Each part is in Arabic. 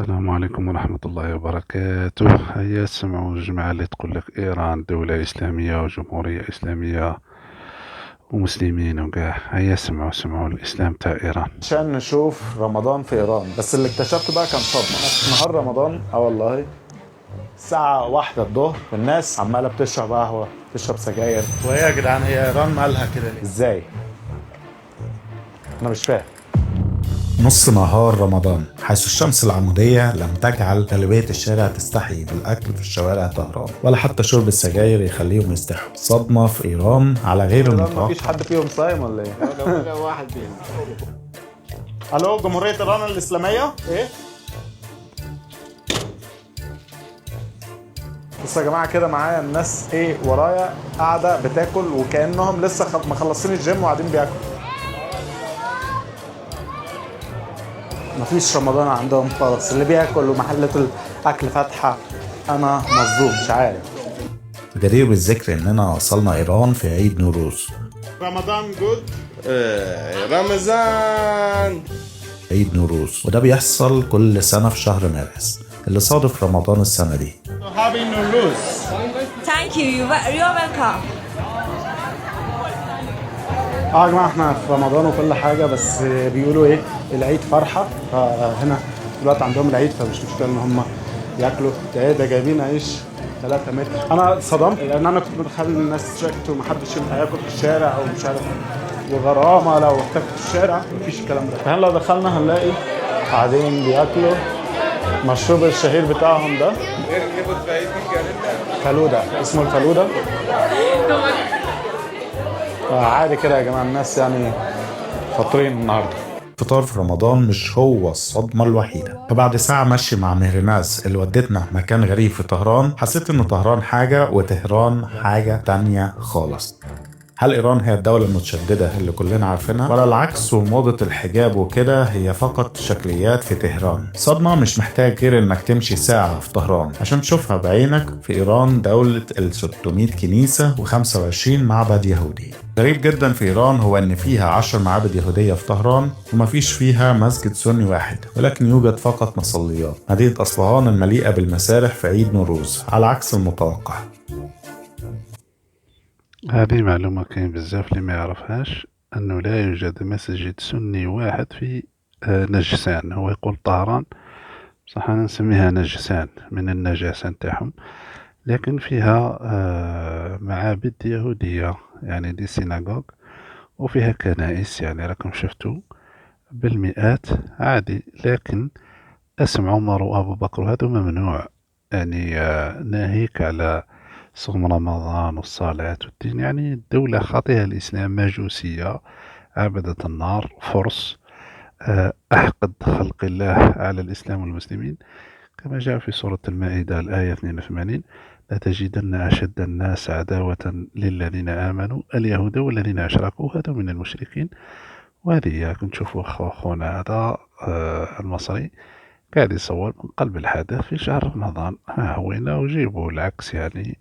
السلام عليكم ورحمة الله وبركاته. هيا سمعوا الجماعة اللي تقول لك إيران دولة إسلامية وجمهورية إسلامية ومسلمين وكاع. هيا سمعوا الإسلام تاع إيران. عشان نشوف رمضان في ايران، بس اللي اكتشفته بقى كان صدمه. نهار رمضان والله الساعة 1 الظهر الناس عمالة بتشرب قهوة، تشرب سجاير. وهي يا جدعان هي ايران مالها كده ليه؟ ازاي؟ انا مش فاهم. نص نهار رمضان، حيث الشمس العمودية لم تجعل غالبية الشارع تستحي بالأكل في الشوارع طهران، ولا حتى شرب السجاير يخليهم يستحوا. صدمة في إيران على غير المتوقع. مفيش حد فيهم صايم ولا إيه؟ لو واحد فيهم. ألو، جمهورية إيران الإسلامية؟ إيه؟ بصوا يا جماعة كده معايا الناس إيه ورايا قاعدة بتاكل وكأنهم لسه مخلصين الجيم وقاعدين بياكلوا. مفيش رمضان عندهم خالص، اللي بياكل ومحلات الاكل فاتحه. انا مصدوم مش عارف. جدير بالذكر اننا وصلنا ايران في عيد نوروز. رمضان جود. رمضان. عيد نوروز، وده بيحصل كل سنه في شهر مارس اللي صادف رمضان السنه دي. هابي نوروز. Thank you. You're welcome. يا جماعه احنا في رمضان وكل حاجه، بس بيقولوا ايه العيد فرحه، فهنا دلوقتي عندهم العيد فمش مشكله ان هم ياكلوا. ده جايبين عيش 3 متر. انا صدمت لان انا كنت متخيل ان الناس سكت ومحدش ينفع ياكل في الشارع ومش عارف، وغرامه لو احتاج في الشارع. مفيش الكلام ده. فهنا لو دخلنا هنلاقي قاعدين بياكلوا المشروب الشهير بتاعهم ده، فلوده، اسمه الفلوده. عادي كده يا جماعه، الناس يعني فاطرين النهارده. فطار في رمضان مش هو الصدمة الوحيدة. فبعد ساعة مشي مع مهرناز اللي ودتنا مكان غريب في طهران، حسيت ان طهران حاجة وطهران حاجة تانية خالص. هل إيران هي الدولة المتشددة اللي كلنا عارفينها؟ ولا العكس وموضة الحجاب وكده هي فقط شكليات في طهران؟ صدمة مش محتاج غير إنك تمشي ساعة في طهران عشان تشوفها بعينك. في إيران دولة 600 كنيسة و25 معبد يهودي. غريب جدا في إيران هو إن فيها 10 معابد يهودية في طهران ومفيش فيها مسجد سني واحد، ولكن يوجد فقط مصليات. مدينة أصفهان المليئة بالمسارح في عيد نوروز على عكس المتوقع. هذه معلومة كاين بزاف اللي ما يعرفهاش، أنه لا يوجد مسجد سني واحد في نجسان. هو يقول طهران، بصح أنا نسميها نجسان من النجاسة نتاعهم، لكن فيها معابد يهودية، يعني دي سيناغوغ، وفيها كنائس، يعني راكم شفتوا بالمئات عادي. لكن اسم عمر وأبو بكر هذا ممنوع، يعني ناهيك على صوم رمضان والصلاة والدين. يعني الدولة خاطئها الإسلام، مجوسية، عبدة النار، فرس، أحقد خلق الله على الإسلام والمسلمين، كما جاء في سورة المائدة الآية 82: لتجدن أشد الناس عداوة للذين آمنوا اليهود والذين أشركوا، هذا من المشركين. وهذه كنت تشوفوا أخونا هذا المصري قاعد يصور من قلب الحدث في شهر رمضان. ها هوينا وجيبوا العكس، يعني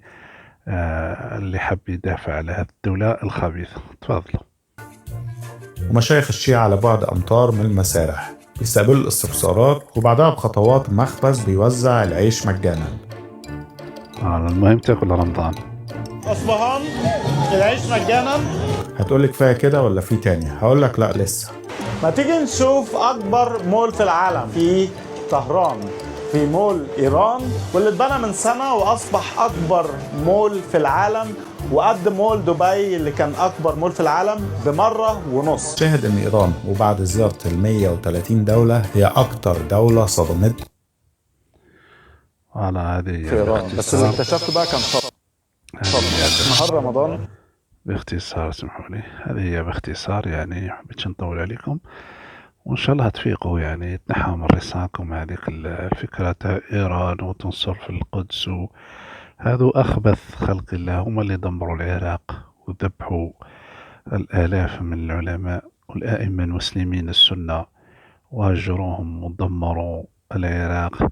اللي حب يدافع على هذه الدولة الخبيثة. تفضلوا. ومشايخ الشيعة على بعد أمتار من المسارح بيستقبلوا الاستفسارات، وبعدها بخطوات مخبز بيوزع العيش مجانا. المهم تاكل رمضان. أصبهان العيش مجانا. هتقولي كفاية كده ولا في تاني؟ هقولك لا لسه. ما تيجي نشوف أكبر مول في العالم في طهران، في مول إيران، واللي اتبنى من سنة وأصبح أكبر مول في العالم وقد مول دبي اللي كان أكبر مول في العالم ب1.5 مرة. شاهد إن إيران وبعد زيارة 130 دولة هي أكتر دولة صدمت هذه في إيران. بس اللي اكتشفته بقى كان صدمة. نهار رمضان باختصار اسمحوا لي، هذه هي باختصار، يعني حبيتش نطول عليكم، وإن شاء الله تفيقوا، يعني تنحوا من رصاكم هذيك الفكرة تاع إيران وتنصر في القدس. هذو أخبث خلق الله، هم اللي دمروا العراق وذبحوا الآلاف من العلماء والآئمة المسلمين السنة، وهجروهم ودمروا العراق.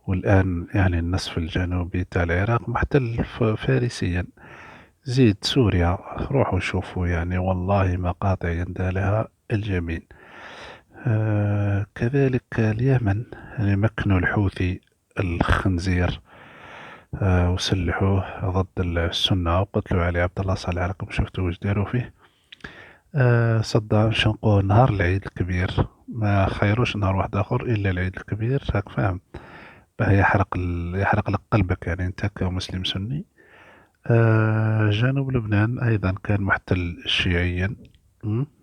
والآن يعني النصف الجنوبي تاع العراق محتل فارسيا. زيد سوريا، روحوا شوفوا، يعني والله مقاطع يندى لها الجميل. كذلك اليمن اللي مكنوا الحوثي الخنزير، وسلحوه ضد السنة وقتلوا علي عبد الله صالح، راكم شفتوا واش داروا فيه. صدام شنقوه نهار العيد الكبير، ما خيروش نهار واحد اخر الا العيد الكبير، راك فاهم، باه يحرق لك قلبك يعني انت كمسلم سني. جنوب لبنان ايضا كان محتل شيعيا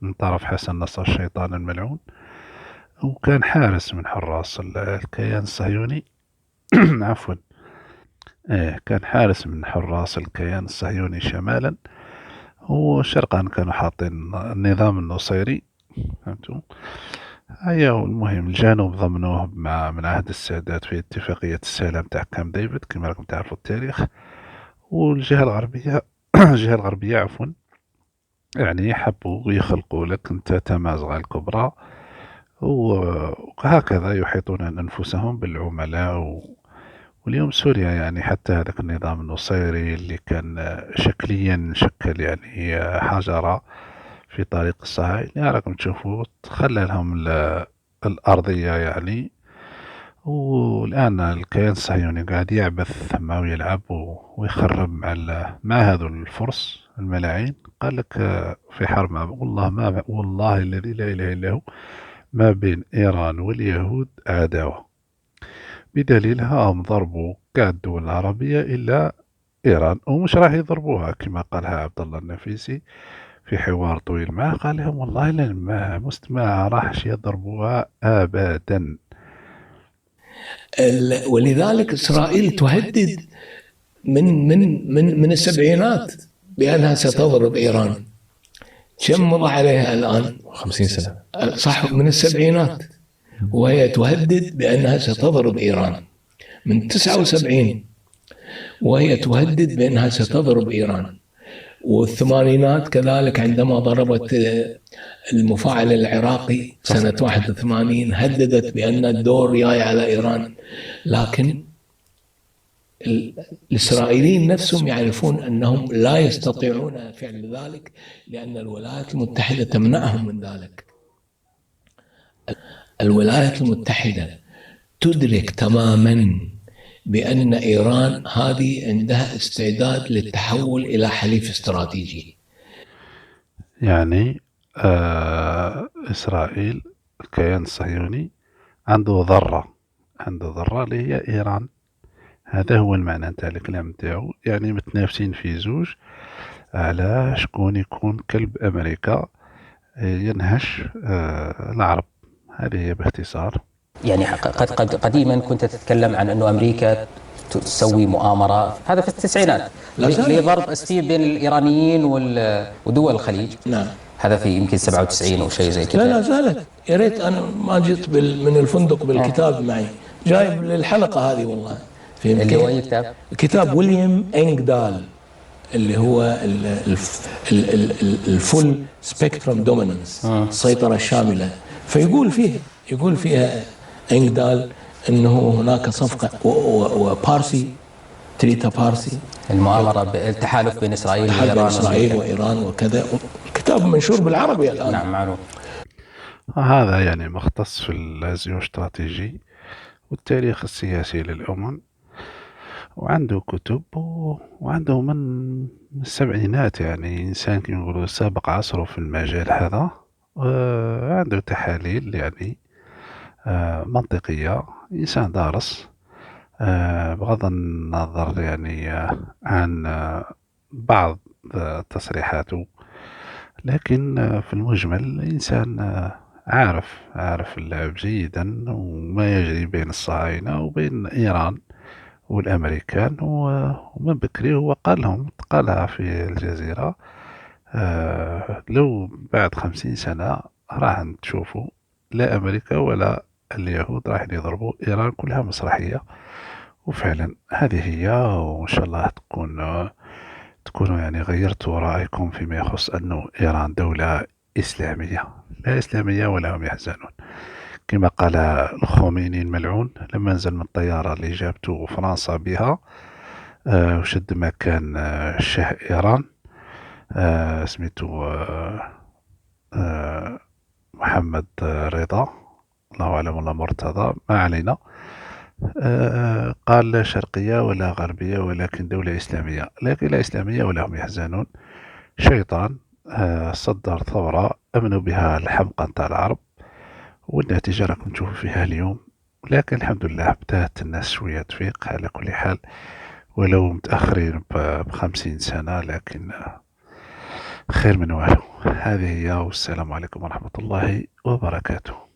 من طرف حسن نصر الشيطان الملعون، وكان حارس من حراس الكيان الصهيوني. عفوا، كان حارس من حراس الكيان الصهيوني شمالا، وشرقا كانوا حاطين النظام النصيري، فهمتوا. هيا المهم الجنوب ضمنوه من عهد السادات في اتفاقية السلام تاع كامب ديفيد كما راكم تعرفوا التاريخ. والجهة الغربية الجهة الغربية عفوا، يعني حبوا يخلقوا لك انت تمازغة الكبرى، وهكذا يحيطون أنفسهم بالعملاء. واليوم سوريا يعني حتى هذاك النظام النصيري اللي كان شكليا شكل يعني حجرة في طريق الصهاينة، يعني راكم تشوفوا خلى لهم الأرضية يعني. والآن الكيان الصهيوني قاعد يعبث ثم ويلعب ويخرب مع هذو الفرس الملاعين. قال لك في حرب والله الذي لا إله إلا هو ما بين إيران واليهود عداوة، بدليل هم ضربوا كاع الدول العربية إلا إيران، ومش راح يضربوها كما قالها عبد الله النفيسي في حوار طويل معه. قال لهم والله ما راحش يضربوها أبدا. ولذلك إسرائيل تهدد من السبعينات بأنها ستضرب إيران. كم مضى عليها الآن؟ 50 سنة صح، من السبعينات وهي تهدد بأنها ستضرب إيران، من 79 وهي تهدد بأنها ستضرب إيران. والثمانينات كذلك عندما ضربت المفاعل العراقي سنة 81 هددت بأن الدور جاي على إيران. لكن الإسرائيليين نفسهم يعرفون أنهم لا يستطيعون فعل ذلك، لأن الولايات المتحدة تمنعهم من ذلك. الولايات المتحدة تدرك تماما بأن إيران هذه عندها استعداد للتحول إلى حليف استراتيجي. يعني إسرائيل الكيان الصهيوني عنده ذرة اللي هي إيران. هذا هو المعنى نتاع الكلام نتاعو، يعني متنافسين في زوج على شكون يكون كلب أمريكا ينهش العرب. هذه هي باختصار. يعني قديما كنت تتكلم عن أنه أمريكا تسوي مؤامرة، هذا في التسعينات، لضرب أسفين بين الإيرانيين ودول الخليج. نعم. هذا في يمكن 97 أو شيء زي كذا. لا زالت. يا ريت أنا ما جيت من الفندق بالكتاب معي، جايب للحلقة هذه والله. اللي هو أي كتاب؟ كتاب ويليام إنغدال اللي هو الفول سبيكتروم دومينانس، السيطرة الشاملة. يقول فيها إنغدال أنه هناك صفقة وبارسي تريتا بارسي، المؤامرة بالتحالف بين إسرائيل وإيران وكذا. الكتاب منشور بالعربي الآن. نعم معروف. هذا يعني مختص في الجيوستراتيجي والتاريخ السياسي للأمم، وعنده كتب وعنده من السبعينات، يعني إنسان كما يقولوا سابق عصره في المجال هذا. عنده تحاليل يعني منطقية، إنسان دارس بغض النظر يعني عن بعض تصريحاته، لكن في المجمل إنسان عارف اللعب جيدا وما يجري بين الصهاينة وبين إيران والأمريكان. ومن بكري هو قالها في الجزيرة، لو بعد 50 سنة راح تشوفوا لا أمريكا ولا اليهود راح يضربوا إيران، كلها مسرحية. وفعلا هذه هي، وإن شاء الله تكونوا يعني غيرتوا رأيكم فيما يخص أنه إيران دولة إسلامية، لا إسلامية ولا هم يحزنون. كما قال الخميني الملعون لما نزل من الطيارة اللي جابته فرنسا بها وشد مكان شاه إيران، سميته محمد رضا، الله أعلم ولا مرتضى، ما علينا. قال لا شرقية ولا غربية ولكن دولة إسلامية، لكن لا إسلامية ولا هم يحزنون. شيطان صدر ثورة أمنوا بها الحمقى نتاع العرب، والنتيجة راكم تشوفوا فيها اليوم. لكن الحمد لله بدأت الناس شوية تفيق على كل حال، ولو متأخرين ب50 سنة، لكن خير من والو. هذه هي، والسلام عليكم ورحمة الله وبركاته.